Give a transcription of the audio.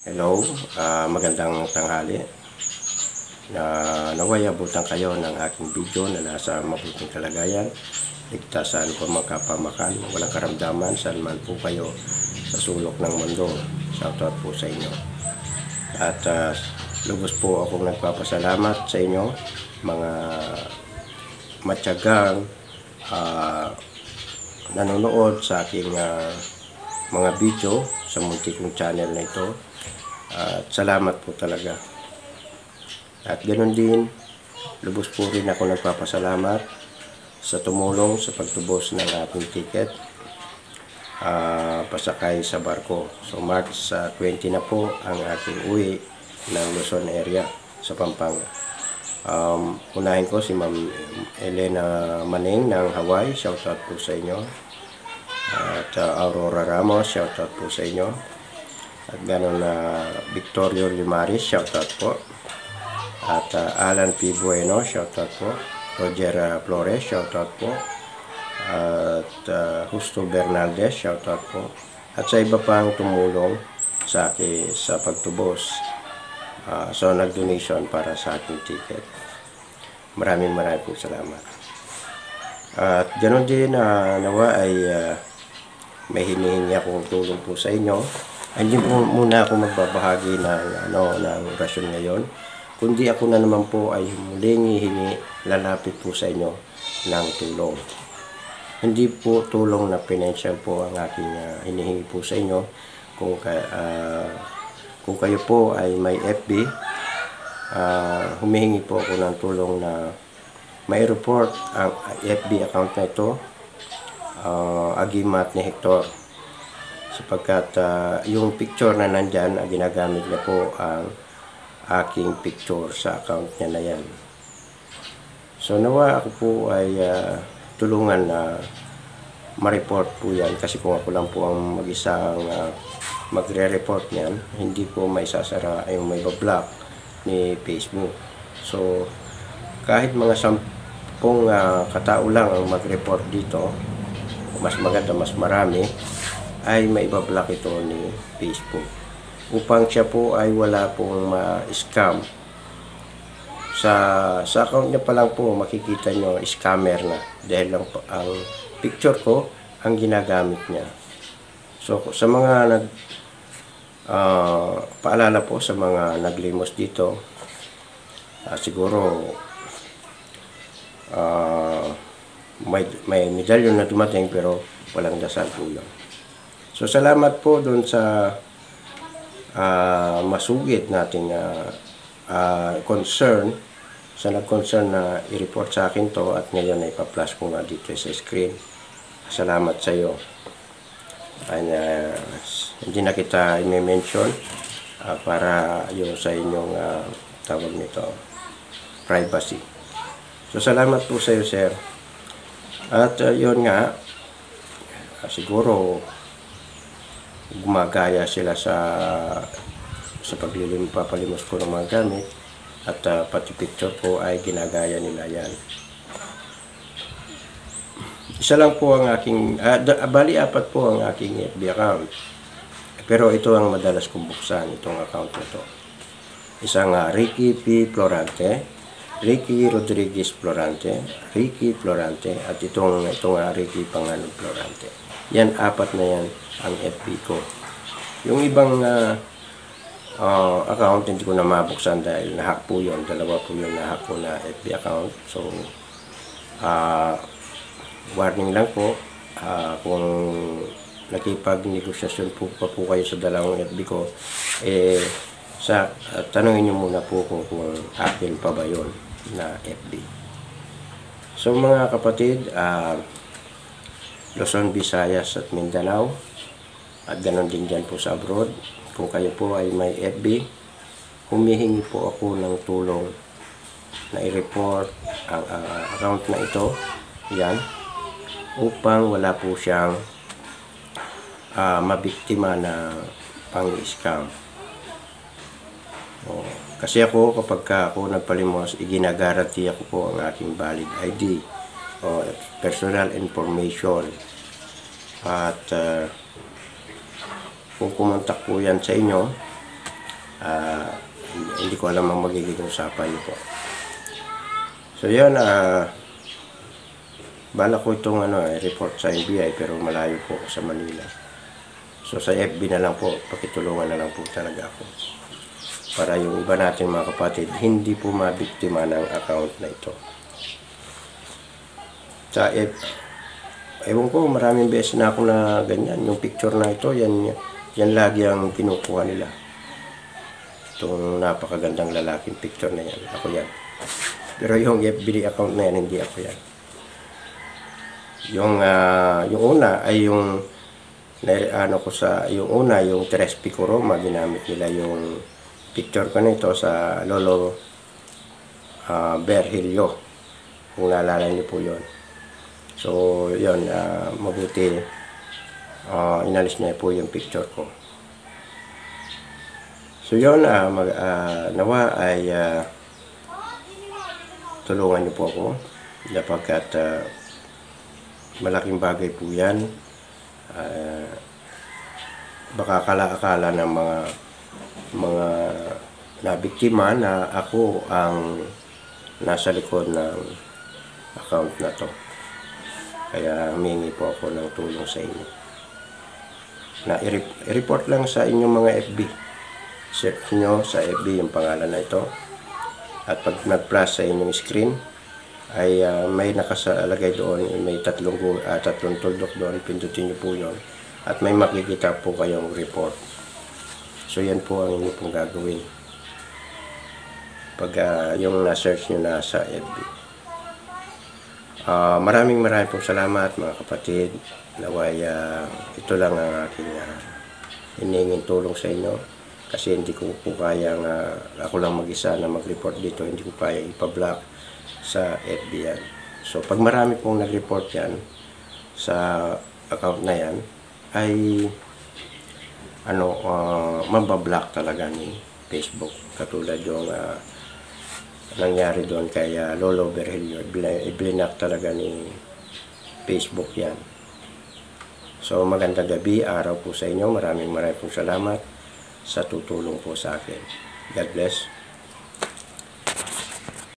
Hello, magandang tanghali. Naway abutan kayo ng aking video na nasa mabuting kalagayan, ligtas saan po magkapamakan, walang karamdaman, saan man po kayo sa sulok ng mundo. Shoutout po sa inyo. At lubos po akong nagpapasalamat sa inyo, mga matyagang nanonood sa aking mga video sa munti kong channel na ito. At salamat po talaga. At ganoon din, lubos po rin ako nagpapasalamat sa tumulong sa pagtubos ng ating ticket pasakay sa barko. So March 20 na po ang ating uwi ng Luzon area sa Pampanga. Unahin ko si Ma'am Elena Maning ng Hawaii, shoutout po sa inyo. At Aurora Ramos, shoutout po sa inyo. At gano'n Victorio Limaris, shoutout po. At Alan P. Bueno, shoutout po. Roger Flores, shoutout po. At Justo Bernaldez, shoutout po. At sa iba pang tumulong sa akin sa pagtubos. So nag-donation para sa aking ticket. Maraming salamat. At gano'n din nawa ay may hinihingi akong tulong po sa inyo. Hindi po muna ako magbabahagi ng orasyon ngayon, kundi ako na naman po ay muling lalapit po sa inyo ng tulong. Hindi po tulong na financial po ang aking hinihingi po sa inyo. Kung kayo po ay may FB, humihingi po ako ng tulong na may report ang FB account na ito, Agimat ni Hector. Sapagkat yung picture na nandyan, ginagamit niya po ang aking picture sa account niya na yan. So nawa ako po ay tulungan na ma-report po yan, kasi kung ako lang po ang mag-isa ang magre-report niyan, hindi po maisasara yung may block ni Facebook. So kahit mga 10 katao lang ang mag-report dito, mas maganda, mas marami, ay maibablock ito ni Facebook upang siya po ay wala pong ma-scam. Sa account niya pa lang po makikita nyo scammer na, dahil lang po ang picture ko ang ginagamit niya. So sa mga paalala po sa mga naglimos dito, siguro may medalyon na dumating pero walang dasal po yun. So salamat po doon sa masugid nating concern, sa nag-concern na i-report sa akin to, at ngayon ay pa-flash ko nga dito sa screen. Salamat sa iyo. Hindi na kita i-mention para yung sa inyong tawag nito, privacy. So salamat po sa iyo, sir. At yun nga, siguro gumagaya sila sa papalimos ko ng mga gamit, at pati picture ko ay ginagaya nila yan. Isa lang po ang aking bali 4 po ang aking FB account, pero ito ang madalas kong buksan, itong account na to. Isang Ricky P. Florante, Ricky Rodriguez Florante, Ricky Florante, at itong Ricky Panganib Florante. Yan, 4 na yan ang FB ko. Yung ibang account hindi ko na mabuksan dahil nahack po yun. 2 po yun nahack ko na FB account. So warning lang po, kung nakipag-negosyasyon po pa po kayo sa 2 FB ko, tanungin nyo muna po kung akin pa ba yun na FB. So mga kapatid, Luzon, Visayas at Mindanao, at ganoon din dyan po sa abroad, kung kayo po ay may FB, humihingi po ako ng tulong na i-report ang account na ito, yan, upang wala po siyang mabiktima na pang-scam. Kasi ako, kapag ako nagpalimos, iginagaranti ako po ang aking valid ID o personal information. At kung kumontak po yan sa inyo, ah, hindi ko alam ang magiging usapan niyo po. So yun, bala ko itong report sa NBI pero malayo po ako sa Manila. So sa FB na lang po, pakitulungan na lang po talaga ako. Para yung iba natin mga kapatid, hindi po mabiktima ng account na ito. Sa ewan ko, maraming beses na ako na ganyan. Yung picture na ito, yan lagi ang kinukuha nila. Itong napakagandang lalaking picture na yan. Ako yan. Pero yung FB account na yan, hindi ako yan. Yung una ay yung yung una, yung Tres Pico Roma, ginamit nila yung picture ko na ito sa Lolo Berhilio. Kung naalala niyo po yun. So, yun, mabuti inalis niya po yung picture ko. So, yun, nawa ay tulungan niyo po ako sapagkat malaking bagay po yan. Baka akala ng mga nabiktima na ako ang nasa likod ng account na to. Kaya humingi po ako ng tulong sa inyo. Na i-report lang sa inyong mga FB. Search nyo sa FB yung pangalan na ito. At pag nag-plus sa inyong screen, ay may nakasalagay doon, may tatlong tuldok doon, pindutin nyo po yun. At may makikita po kayong report. So yan po ang inyo pong gagawin. Pag yung na-search nyo na sa FB. Maraming pong salamat mga kapatid. Naway ito lang ang aking hinihinging tulong sa inyo. Kasi hindi ko po kaya ako lang mag-isa na mag-report dito. Hindi ko kaya ipa-block sa FB yan. So pag marami pong nag-report yan sa account na yan, ay mabablock talaga ni Facebook. Katulad yung nangyari doon kay Lolo Berhilio. I-block talaga ni Facebook yan. So magandang gabi, araw po sa inyo. Maraming pong salamat sa tutulong po sa akin. God bless.